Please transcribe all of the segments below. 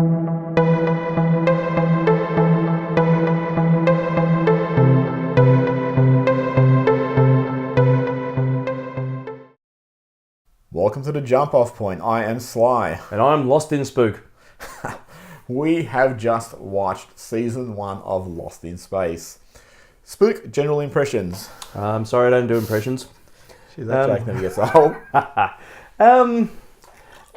Welcome to the jump off point. I am Sly. And I'm Lost in Spook. We have just watched season 1 of Lost in Space. Spook, general impressions. I'm sorry I don't do impressions. Jeez, that joke never gets old.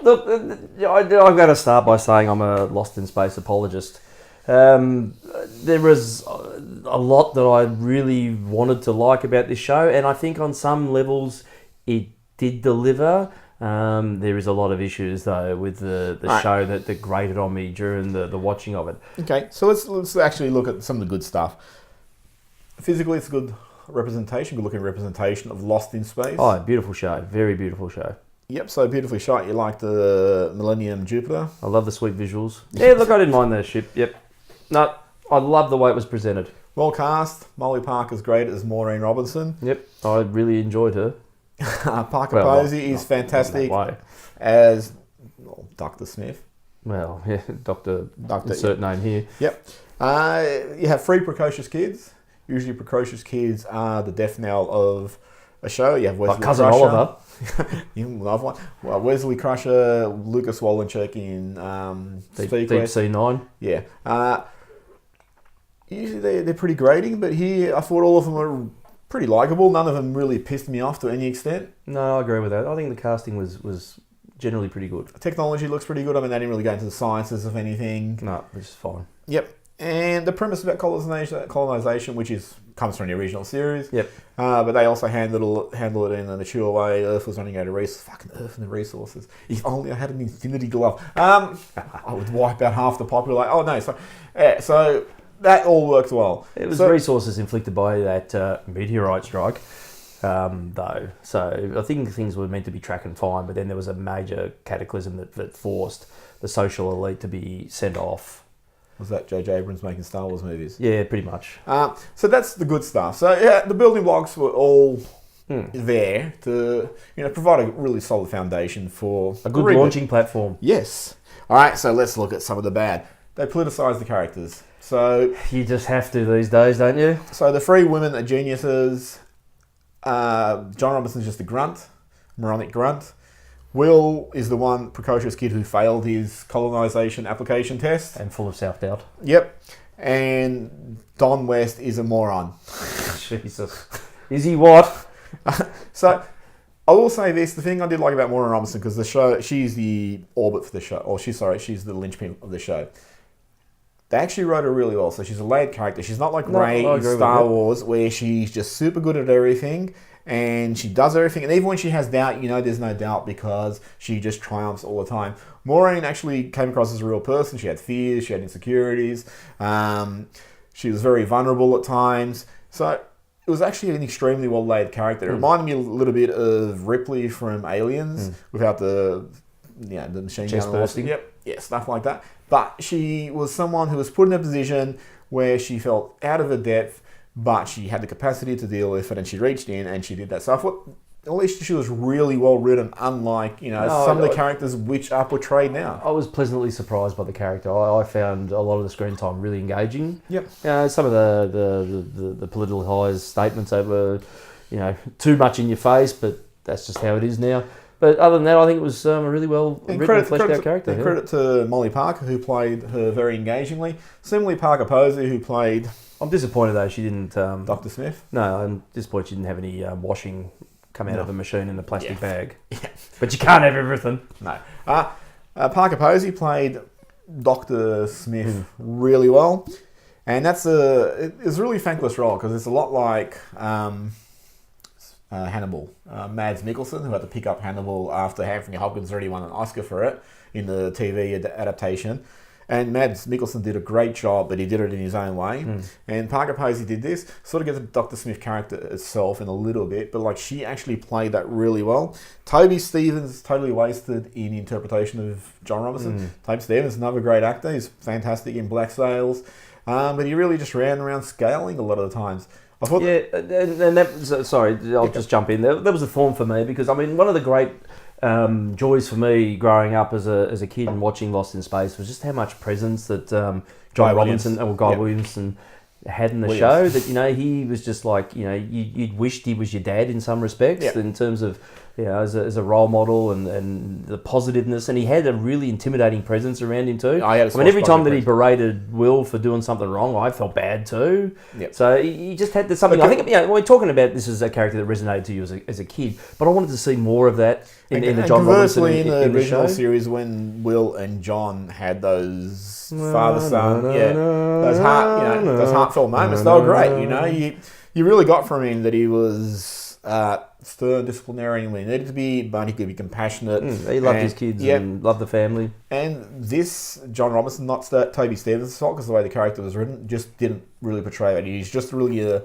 Look, I've got to start by saying I'm a Lost in Space apologist. There was a lot that I really wanted to like about this show, and I think on some levels it did deliver. There is a lot of issues though with the show that grated on me during the watching of it. Okay, so let's actually look at some of the good stuff. Physically, it's a good representation, good looking representation of Lost in Space. Oh, beautiful show, very beautiful show. Yep, so beautifully shot. You like the Millennium Jupiter? I love the sweet visuals. Yeah, look, I didn't mind the ship. Yep. No, I love the way it was presented. Well cast. Molly Parker's great as Maureen Robinson. Yep, I really enjoyed her. Parker Posey is fantastic Way. as Dr. Smith. Well, yeah, Doctor insert name here. Yep. You have 3 precocious kids. Usually precocious kids are the death knell of a show. You have Wesley Cousin Crusher. Oliver. You love one. Well, Wesley Crusher, Lucas Wolenchuk in Deep Sea 9. Yeah. Usually they're pretty grating, but here I thought all of them were pretty likeable. None of them really pissed me off to any extent. No, I agree with that. I think the casting was generally pretty good. Technology looks pretty good. I mean, they didn't really go into the sciences of anything. No, which is fine. Yep. And the premise about colonization, which comes from the original series. Yep. But they also handle it in a mature way. Earth was running out of resources. Fucking Earth and the resources. If only I had an infinity glove. I would wipe out half the population. Oh no. So that all worked well. It was resources inflicted by that meteorite strike, though. So I think things were meant to be tracking fine, but then there was a major cataclysm that forced the social elite to be sent off. Was that J.J. Abrams making Star Wars movies? Yeah, pretty much. So that's the good stuff. So yeah, the building blocks were all there to provide a really solid foundation for a good launching platform. Yes. All right. So let's look at some of the bad. They politicised the characters. So you just have to these days, don't you? So the 3 women are geniuses. John Robinson's just a grunt, moronic grunt. Will is the one precocious kid who failed his colonisation application test. And full of self-doubt. Yep. And Don West is a moron. Jesus. Is he what? So I will say this, the thing I did like about Maureen Robinson, because the show, she's the orbit for the show, or she's the linchpin of the show. They actually wrote her really well, so she's a layered character. She's not like Rey in Star Wars, where she's just super good at everything, and she does everything, and even when she has doubt, there's no doubt because she just triumphs all the time. Maureen actually came across as a real person. She had fears, she had insecurities, she was very vulnerable at times, so it was actually an extremely well-laid character. It reminded me a little bit of Ripley from Aliens, without the machine gun bursting. Yep, yeah, stuff like that. But she was someone who was put in a position where she felt out of her depth, but she had the capacity to deal with it, and she reached in and she did that. So I thought at least she was really well written, unlike some of the characters which are portrayed now. I was pleasantly surprised by the character. I found a lot of the screen time really engaging. Yep. Some of the politicized statements over, too much in your face, but that's just how it is now. But other than that, I think it was a really well written, fleshed out character. And credit to Molly Parker, who played her very engagingly. Similarly, Parker Posey, who played... I'm disappointed, though, she didn't... Dr. Smith? No, I'm disappointed she didn't have any washing come out of a machine in a plastic bag. Yeah. But you can't have everything. No. Parker Posey played Dr. Smith really well. And it's a really thankless role, because it's a lot like... Hannibal. Mads Mikkelsen, who had to pick up Hannibal after Anthony Hopkins already won an Oscar for it in the TV adaptation. And Mads Mikkelsen did a great job, but he did it in his own way. And Parker Posey did this, sort of gets the Dr. Smith character itself in a little bit, but she actually played that really well. Toby Stephens totally wasted in interpretation of John Robinson. Toby Stephens, another great actor. He's fantastic in Black Sails. But he really just ran around scaling a lot of the times. And that was, sorry, I'll just jump in there. That was a thorn for me because, one of the great joys for me growing up as a kid and watching Lost in Space was just how much presence that John Robinson or Guy Williamson had in the show. That he was just like you'd wished he was your dad in some respects in terms of as a role model and the positiveness, and he had a really intimidating presence around him too. I mean, every time that he berated Will for doing something wrong, I felt bad too. Yep. So he just had something. I think we're talking about this as a character that resonated to you as a kid, but I wanted to see more of that in the John Robinson in the original show. series when Will and John had those father-son, those heartfelt moments. They were great. You really got from him that he was stern, disciplinarian when he needed to be, but he could be compassionate. He loved his kids and loved the family. And this John Robinson, not Toby Stevens' fault, because the way the character was written, just didn't really portray it. He's just really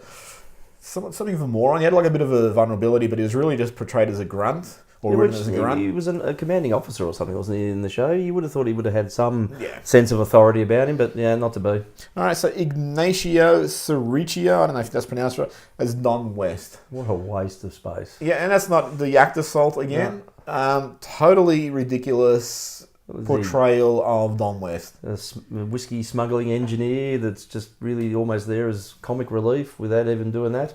something of a moron. He had like a bit of a vulnerability, but he was really just portrayed as a grunt. Or written as a grunt. He was a commanding officer or something, wasn't he, in the show? You would have thought he would have had some sense of authority about him, but not to be. All right, so Ignacio Cerrichio, I don't know if that's pronounced right, as Don West. What a waste of space. Yeah, and that's not the actor's fault again. No. Totally ridiculous portrayal of Don West. A whiskey smuggling engineer that's just really almost there as comic relief without even doing that.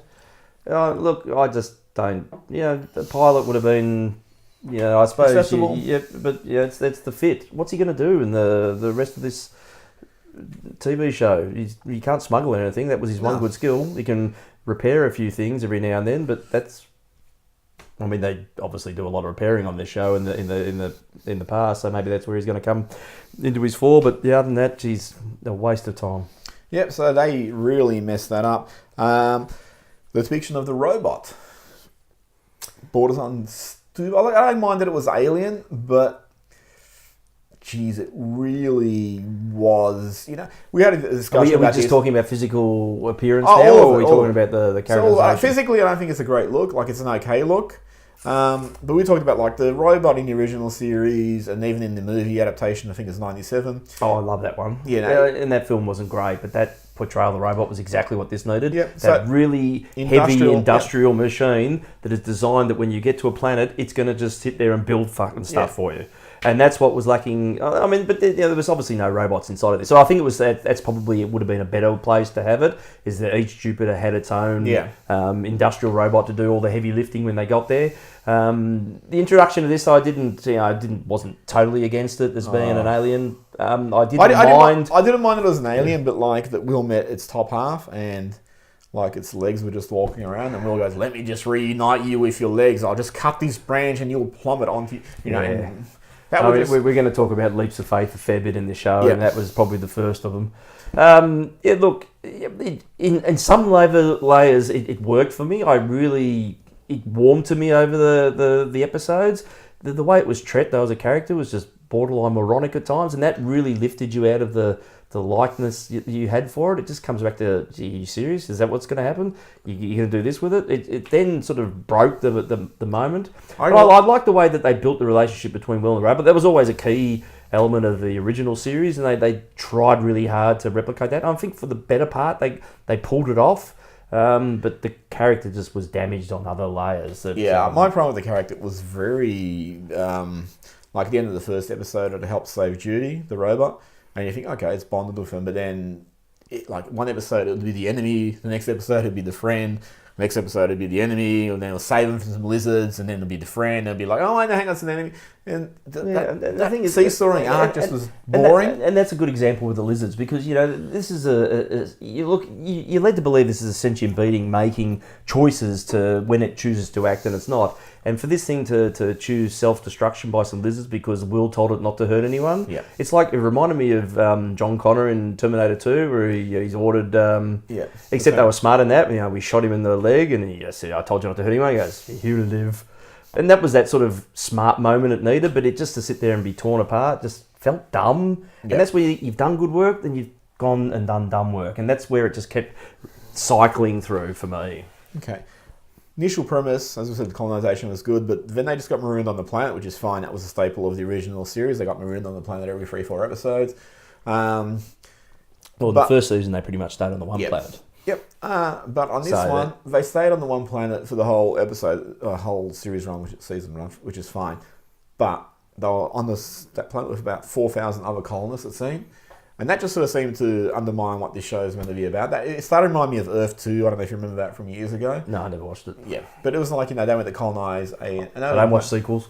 Look, I just don't. The pilot would have been, I suppose. Acceptable. It's the fit. What's he going to do in the rest of this TV show? He can't smuggle anything. That was his one good skill. He can repair a few things every now and then, but that's. I mean, they obviously do a lot of repairing on this show in the past, so maybe that's where he's going to come into his fall. But other than that, geez, a waste of time. Yep. So they really messed that up. The depiction of the robot borders on stupid. I don't mind that it was alien, but geez, it really was. We had a discussion. Are we just talking about physical appearance now, or are we talking about the characterization? Physically, I don't think it's a great look. Like, it's an okay look. But we talked about like the robot in the original series, and even in the movie adaptation, I think it's 97. Oh, I love that one. And that film wasn't great, but that portrayal of the robot was exactly what this needed. Yep. That really heavy industrial machine that is designed that when you get to a planet, it's going to just sit there and build fucking stuff for you. And that's what was lacking. I mean, but there was obviously no robots inside of this. So I think it was that's probably, it would have been a better place to have it, is that each Jupiter had its own industrial robot to do all the heavy lifting when they got there. The introduction of this, I wasn't totally against it as being an alien. I didn't mind that it was an alien, but like that Will met its top half and like its legs were just walking around, and Will goes, "Let me just reunite you with your legs. I'll just cut this branch and you'll plummet onto you know." Yeah. We're going to talk about leaps of faith a fair bit in the show, and that was probably the first of them. Look, in some layers, it worked for me. It warmed to me over the episodes. The way it was treated, though, as a character, was just borderline moronic at times, and that really lifted you out of the likeness you had for it. It just comes back to, are you serious? Is that what's going to happen? You're going to do this with it? It then sort of broke the moment. I like the way that they built the relationship between Will and Ray, but that was always a key element of the original series, and they tried really hard to replicate that. I think for the better part, they pulled it off. But the character just was damaged on other layers. My problem with the character was very... like at the end of the first episode, it helped save Judy, the robot. And you think, okay, it's bonded with him. But then, one episode, it would be the enemy. The next episode, it would be the friend. The next episode, it would be the enemy. And then it'll save him from some lizards. And then it'll be the friend. And it'll be like, oh, I know, hang on, it's an enemy. And the thing is, seesawing arc just was boring. And that's a good example with the lizards. Because, this is you're led to believe this is a sentient being making choices to when it chooses to act and it's not. And for this thing to choose self-destruction by some lizards because Will told it not to hurt anyone, it's like, it reminded me of John Connor in Terminator 2, where he's ordered, except they were smart in that, we shot him in the leg and he said, I told you not to hurt anyone, he goes, here to live. And that was that sort of smart moment it needed, but it just to sit there and be torn apart just felt dumb. And that's where you've done good work, then you've gone and done dumb work. And that's where it just kept cycling through for me. Okay. Initial premise, as I said, the colonization was good, but then they just got marooned on the planet, which is fine. That was a staple of the original series. They got marooned on the planet every 3-4 episodes. The first season, they pretty much stayed on the one planet. Yep. But on this one, they stayed on the one planet for the whole episode, whole series run, season run, which is fine. but they were on that planet with about 4,000 other colonists, it seemed. And that just sort of seemed to undermine what this show is meant to be about. It started to remind me of Earth 2. I don't know if you remember that from years ago. No, I never watched it. Yeah, but it was like, they went to colonize I don't watch sequels.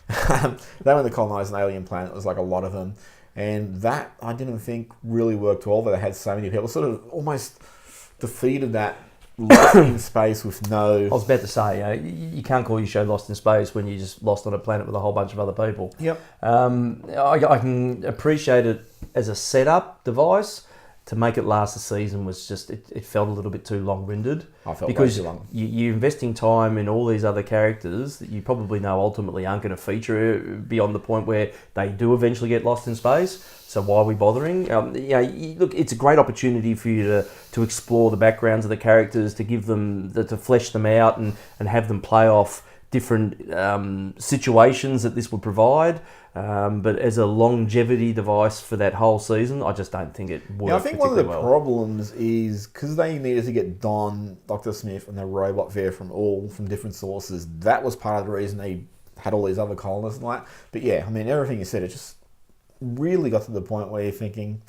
They went to colonize an alien planet. It was like a lot of them. And that, I didn't think really worked well, but they had so many people. It sort of almost defeated that Lost in Space with no... I was about to say, you can't call your show Lost in Space when you're just lost on a planet with a whole bunch of other people. Yep. I can appreciate it as a setup device. To make it last a season was just, it felt a little bit too long-winded. I felt because way too long. You're investing time in all these other characters that you probably know ultimately aren't going to feature beyond the point where they do eventually get lost in space. So why are we bothering? Look, it's a great opportunity for you to explore the backgrounds of the characters, to give them, to flesh them out and have them play off different situations that this would provide. But as a longevity device for that whole season, I just don't think it worked. I think one of the problems is because they needed to get Don, Dr. Smith, and the robot there from different sources. That was part of the reason they had all these other colonists and that. But yeah, I mean, everything you said, it just really got to the point where you're thinking,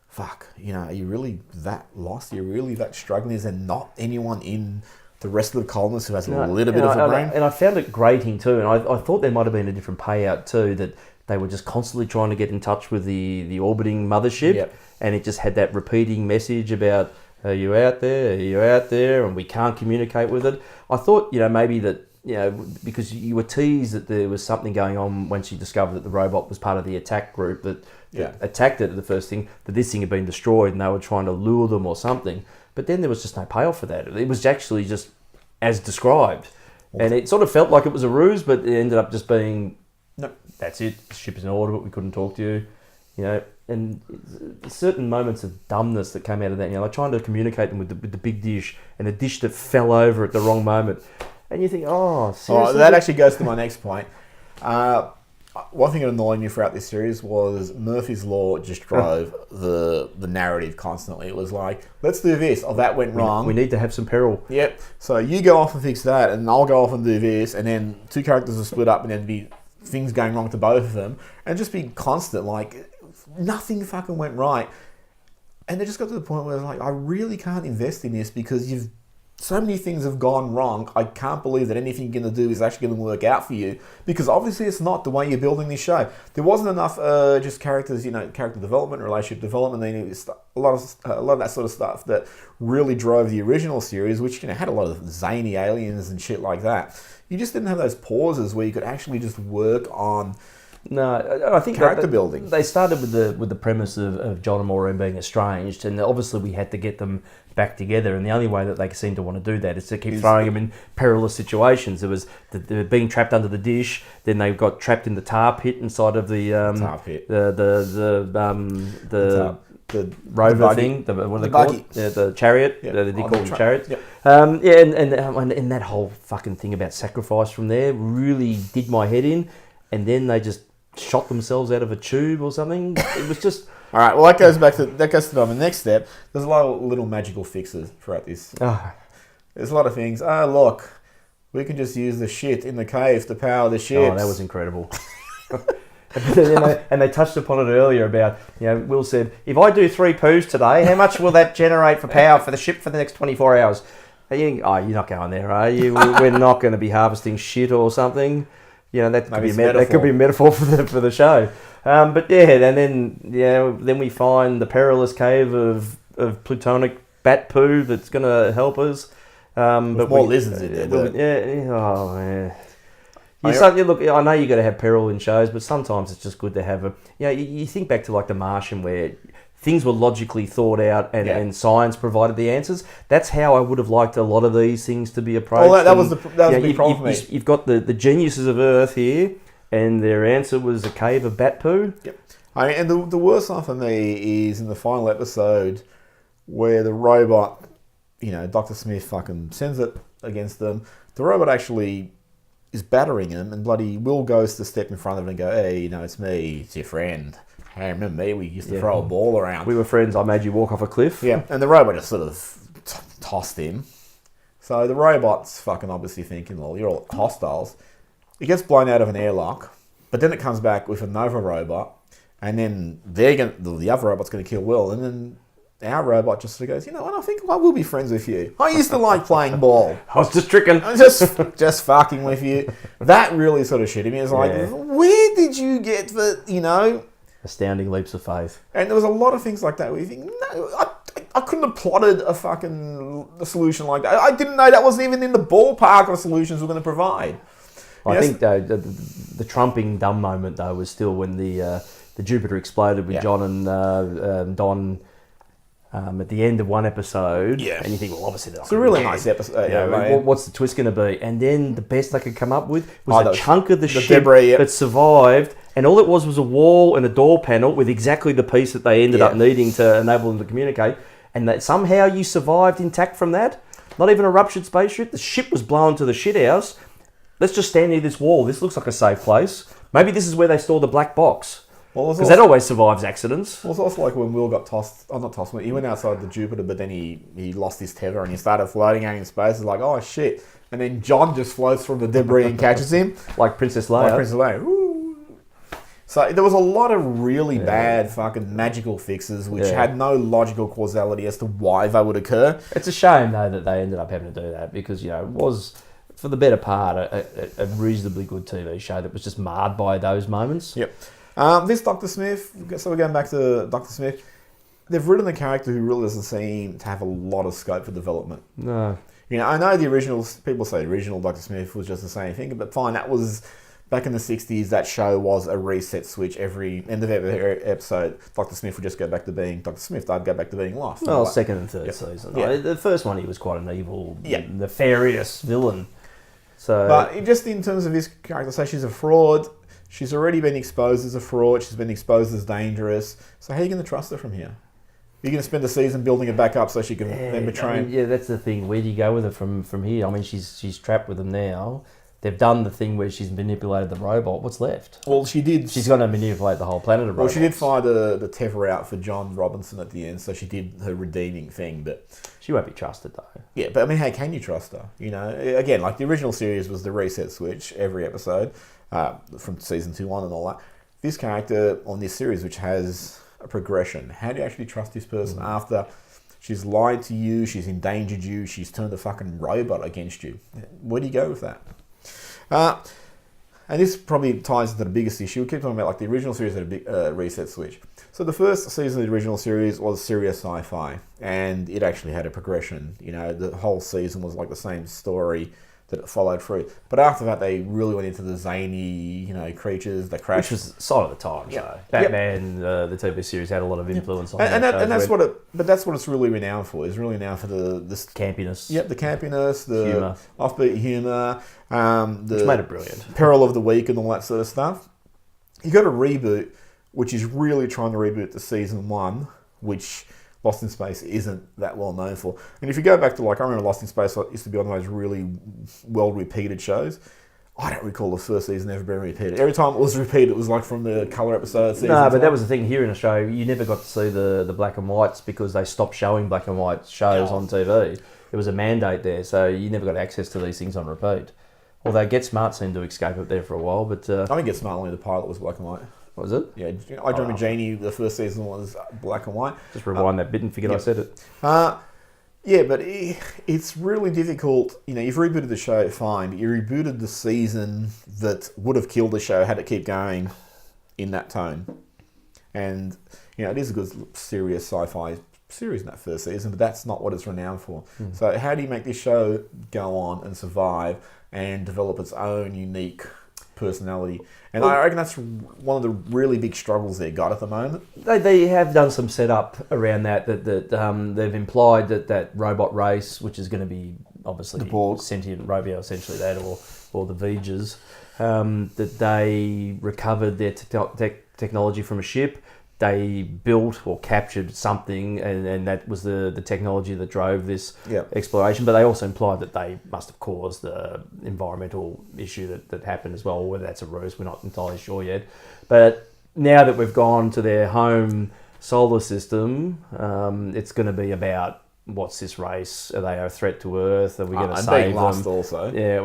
fuck, are you really that lost? Are you really that struggling? Is there not anyone in the rest of the colonists who has a little bit of a brain? And I found it grating too, and I thought there might have been a different payout too, that they were just constantly trying to get in touch with the orbiting mothership, yep. And it just had that repeating message about, are you out there? Are you out there? And we can't communicate with it. I thought, maybe that, because you were teased that there was something going on once you discovered that the robot was part of the attack group that attacked it, the first thing, that this thing had been destroyed and they were trying to lure them or something. But then there was just no payoff for that. It was actually just as described. And it sort of felt like it was a ruse, but it ended up just being, no, that's it, the ship is in order, but we couldn't talk to you, and certain moments of dumbness that came out of that, like trying to communicate them with the big dish, and a dish that fell over at the wrong moment. And you think, seriously? Oh, that actually goes to my next point. One thing that annoyed me throughout this series was Murphy's Law just drove the narrative constantly. It was like, let's do this. Oh, that went wrong. We need to have some peril. Yep. So you go off and fix that, and I'll go off and do this, and then two characters are split up, and then be things going wrong to both of them, and just be constant. Like, nothing fucking went right. And it just got to the point where I was like, I really can't invest in this because so many things have gone wrong. I can't believe that anything you're going to do is actually going to work out for you, because obviously it's not the way you're building this show. There wasn't enough just characters, character development, relationship development. They needed a lot of that sort of stuff that really drove the original series, which had a lot of zany aliens and shit like that. You just didn't have those pauses where you could actually just work on. No, I think character building. They started with the premise of John and Maureen being estranged, and obviously we had to get them back together. And the only way that they seem to want to do that is to keep throwing them in perilous situations. There was they were being trapped under the dish, then they got trapped in the tar pit inside of the tar pit. The rover thing, what do they call it? The chariot. Yep. They call it chariot. Yep. And that whole fucking thing about sacrifice from there really did my head in. And then they just shot themselves out of a tube or something. It was just... All right, well, that goes to the next step. There's a lot of little magical fixes throughout this. There's a lot of things. Look, we can just use the shit in the cave to power the ships. Oh, that was incredible. And they touched upon it earlier about, Will said, if I do 3 poos today, how much will that generate for power for the ship for the next 24 hours? And you're not going there, are you? We're not going to be harvesting shit or something. That could be a metaphor for the show. But yeah, and then we find the perilous cave of plutonic bat poo that's going to help us. But more lizards in there. Look, I know you got to have peril in shows, but sometimes it's just good to have you think back to like The Martian, where things were logically thought out and science provided the answers. That's how I would have liked a lot of these things to be approached. Well, that was the big problem for me. You've got the geniuses of Earth here, and their answer was a cave of bat poo. Yep. And the worst one for me is in the final episode where the robot, Dr. Smith fucking sends it against them. The robot actually is battering him, and bloody Will goes to step in front of him and go, hey, it's me, it's your friend. Hey, remember me? We used to throw a ball around. We were friends. I made you walk off a cliff. Yeah, and the robot just sort of tossed him. So the robot's fucking obviously thinking, well, you're all hostiles. He gets blown out of an airlock. But then it comes back with another robot, and then the other robot's going to kill Will, and then our robot just sort of goes, you know what, I think I will be friends with you. I used to like playing ball. I was just tricking. I'm just fucking with you. That really sort of shit me. It's like, where did you get the, you know? Astounding leaps of faith. And there was a lot of things like that where you think, no, I couldn't have plotted a solution like that. I didn't know that wasn't even in the ballpark of solutions we're going to provide. I think though the trumping dumb moment though was still when the Jupiter exploded with John and Don at the end of one episode. Yeah. And you think, well, obviously it's a really nice episode. What's the twist going to be? And then the best I could come up with was a chunk of the ship debris, that survived, and all it was a wall and a door panel with exactly the piece that they ended up needing to enable them to communicate, and that somehow you survived intact from that. Not even a ruptured spaceship. The ship was blown to the shithouse. Let's just stand near this wall. This looks like a safe place. Maybe this is where they store the black box. Because that always survives accidents. Well, it's also like when Will got tossed. Oh, not tossed. He went outside the Jupiter, but then he lost his tether and he started floating out in space. It's like, oh shit! And then John just floats from the debris and catches him, like Princess Leia. Ooh. So there was a lot of really bad fucking magical fixes which had no logical causality as to why they would occur. It's a shame though that they ended up having to do that because it was, for the better part, a reasonably good TV show that was just marred by those moments. Yep. This Dr. Smith, so we're going back to Dr. Smith, they've written a character who really doesn't seem to have a lot of scope for development. No. I know the original, people say original Dr. Smith was just the same thing, but fine, that was, back in the 60s, that show was a reset switch. Every end of every episode, Dr. Smith would just go back to being Dr. Smith, they'd go back to being Lost. Well, second and third season. Yeah. The first one, he was quite an evil, nefarious villain. So, but just in terms of his character, say she's a fraud. She's already been exposed as a fraud. She's been exposed as dangerous. So how are you going to trust her from here? You're going to spend the season building her back up so she can then betray him. That's the thing. Where do you go with her from here? I mean, she's trapped with them now. They've done the thing where she's manipulated the robot. What's left? Well, she did. She's going to manipulate the whole planet of robots. Well, she did fire the tether out for John Robinson at the end, so she did her redeeming thing. But she won't be trusted though. Yeah, but I mean, how can you trust her? Again, like the original series was the reset switch every episode. From season 2 on and all that. This character on this series, which has a progression, how do you actually trust this person after she's lied to you, she's endangered you, she's turned a fucking robot against you? Where do you go with that? And this probably ties into the biggest issue. We keep talking about like the original series had a big reset switch. So the first season of the original series was serious sci-fi, and it actually had a progression. The whole season was like the same story that it followed through. But after that, they really went into the zany, creatures, the crash. Which was sign of the times, so. Batman, the TV series, had a lot of influence on and that's what it's really renowned for. It's really renowned for this campiness. Yep, the campiness, the humour. Offbeat humour, which made it brilliant. Peril of the week and all that sort of stuff. You got a reboot, which is really trying to reboot the season 1, which Lost in Space isn't that well known for. And if you go back to, I remember Lost in Space used to be one of those really well repeated shows. I don't recall the first season ever being repeated. Every time it was repeated, it was like from the colour episode. No, but that was the thing here in Australia. You never got to see the black and whites because they stopped showing black and white shows on TV. There was a mandate there, so you never got access to these things on repeat. Although Get Smart seemed to escape it there for a while, but I think Get Smart only the pilot was black and white. Was it? Yeah, I Dream of Jeannie, the first season was black and white. Just rewind that bit and forget I said it. Yeah, but it's really difficult. You've rebooted the show, fine, but you rebooted the season that would have killed the show had it keep going in that tone. And, it is a good, serious sci-fi series in that first season, but that's not what it's renowned for. So how do you make this show go on and survive and develop its own unique personality? And I reckon that's one of the really big struggles they've got at the moment. They have done some setup around that they've implied that robot race, which is going to be obviously the Borg, sentient robot, essentially that, or the V'ges, that they recovered their technology from a ship. They built or captured something, and that was the technology that drove this exploration. But they also implied that they must have caused the environmental issue that happened as well. Whether that's a ruse, we're not entirely sure yet. But now that we've gone to their home solar system, it's going to be about what's this race? Are they a threat to Earth? Are we going to and save being lost them? also. Yeah,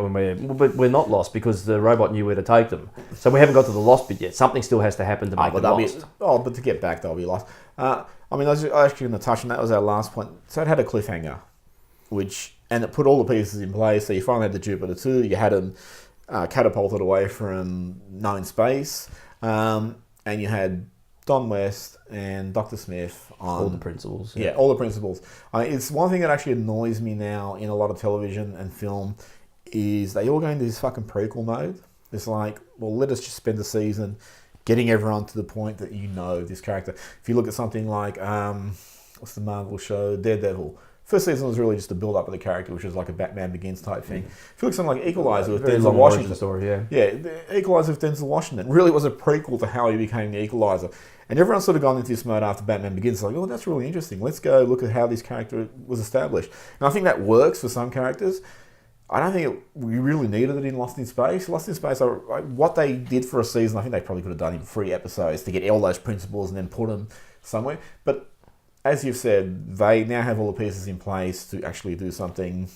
but we're not lost because the robot knew where to take them. So we haven't got to the lost bit yet. Something still has to happen to make them lost. But to get back, they'll be lost. I was actually going to touch on that. Was our last point. So it had a cliffhanger, and it put all the pieces in place. So you finally had the Jupiter 2. You had them catapulted away from known space, and you had Don West and Dr. Smith on All the principles. Yeah, all the principles. It's one thing that actually annoys me now in a lot of television and film is they all go into this fucking prequel mode. It's like, well, let us just spend a season getting everyone to the point that you know this character. If you look at something like, what's the Marvel show? Daredevil. First season was really just a build-up of the character, which was like a Batman Begins type thing. If you look at something like Equalizer with Denzel Washington. Story, yeah. Yeah, the Equalizer with Denzel Washington really was a prequel to how he became the Equalizer. And everyone's sort of gone into this mode after Batman Begins. It's like, oh, that's really interesting. Let's go look at how this character was established. And I think that works for some characters. I don't think we really needed it in Lost in Space. Lost in Space, what they did for a season, I think they probably could have done in 3 episodes to get all those principles and then put them somewhere. But as you've said, they now have all the pieces in place to actually do something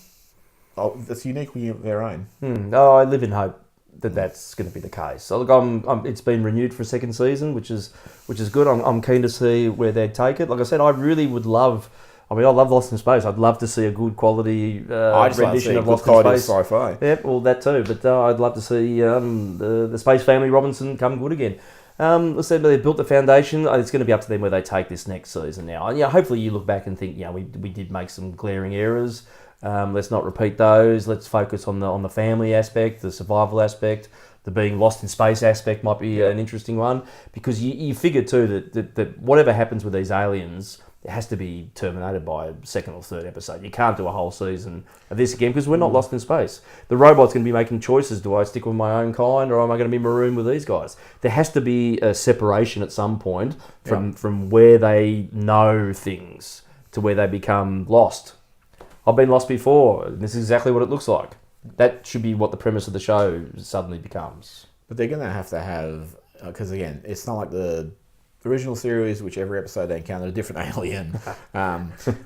that's uniquely their own. No, I live in hope that that's going to be the case. So look, it's been renewed for a second season, which is good. I'm keen to see where they take it. Like I said, I really would love. I love Lost in Space. I'd love to see a good quality rendition of Lost in Space. Sci-fi. Yep, well that too. But I'd love to see the Space Family Robinson come good again. Let's say they built the foundation. It's going to be up to them where they take this next season now. And hopefully you look back and think, we did make some glaring errors. Let's not repeat those. Let's focus on the family aspect, the survival aspect. The being lost in space aspect might be an interesting one, because you figure too that whatever happens with these aliens, it has to be terminated by 2nd or 3rd episode. You can't do a whole season of this again because we're not lost in space. The robot's going to be making choices. Do I stick with my own kind, or am I going to be marooned with these guys? There has to be a separation at some point from where they know things to where they become lost. I've been lost before. This is exactly what it looks like. That should be what the premise of the show suddenly becomes. But they're going to have, because again, it's not like the original series, which every episode they encounter a different alien,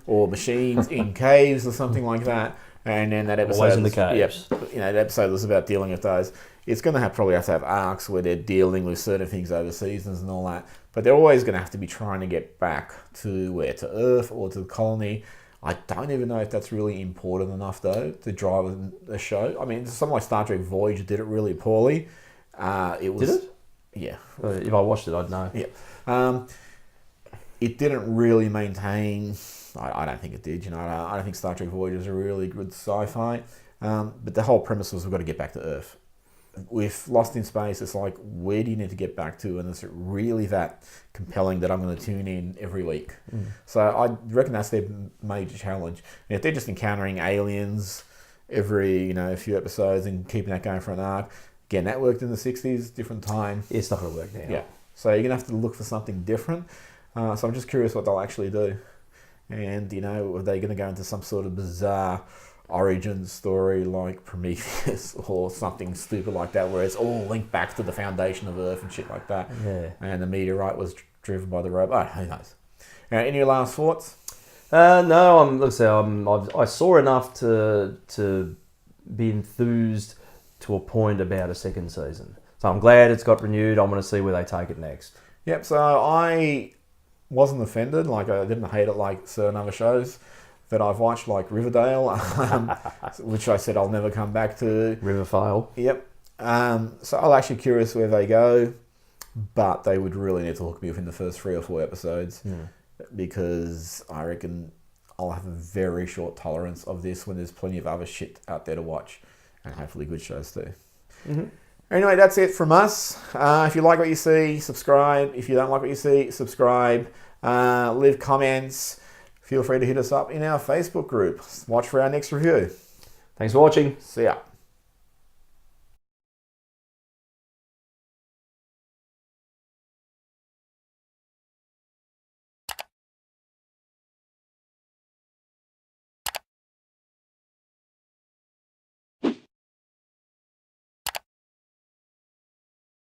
or machines in caves or something like that. And then that episode, always in the caves. That episode was about dealing with those. It's going to probably have to have arcs where they're dealing with certain things over seasons and all that. But they're always going to have to be trying to get back to Earth or to the colony. I don't even know if that's really important enough, though, to drive the show. I mean, something like Star Trek Voyager did it really poorly. Did it? Yeah. If I watched it, I'd know. Yeah. It didn't really maintain. I don't think it did. I don't think Star Trek Voyager is a really good sci-fi. But the whole premise was we've got to get back to Earth. With Lost in Space, it's like, where do you need to get back to? And is it really that compelling that I'm going to tune in every week? So I reckon that's their major challenge. And if they're just encountering aliens every few episodes and keeping that going for an arc, again, that worked in the 60s, different time. It's not going to work now. Yeah. So you're going to have to look for something different. So I'm just curious what they'll actually do. And, are they going to go into some sort of bizarre origin story like Prometheus or something stupid like that, where it's all linked back to the foundation of Earth and shit like that? Yeah. And the meteorite was driven by the robot. Who knows? Any last thoughts? No, I saw enough to be enthused to a point about a second season. So I'm glad it's got renewed. I want to see where they take it next. Yep, so I wasn't offended. Like, I didn't hate it like certain other shows that I've watched, like Riverdale, which I said I'll never come back to. Riverfile. Yep. So I'm actually curious where they go, but they would really need to hook me up in the first 3 or 4 episodes, because I reckon I'll have a very short tolerance of this when there's plenty of other shit out there to watch, and hopefully good shows too. Anyway, that's it from us. If you like what you see, subscribe. If you don't like what you see, subscribe. Leave comments. Feel free to hit us up in our Facebook group. Watch for our next review. Thanks for watching. See ya.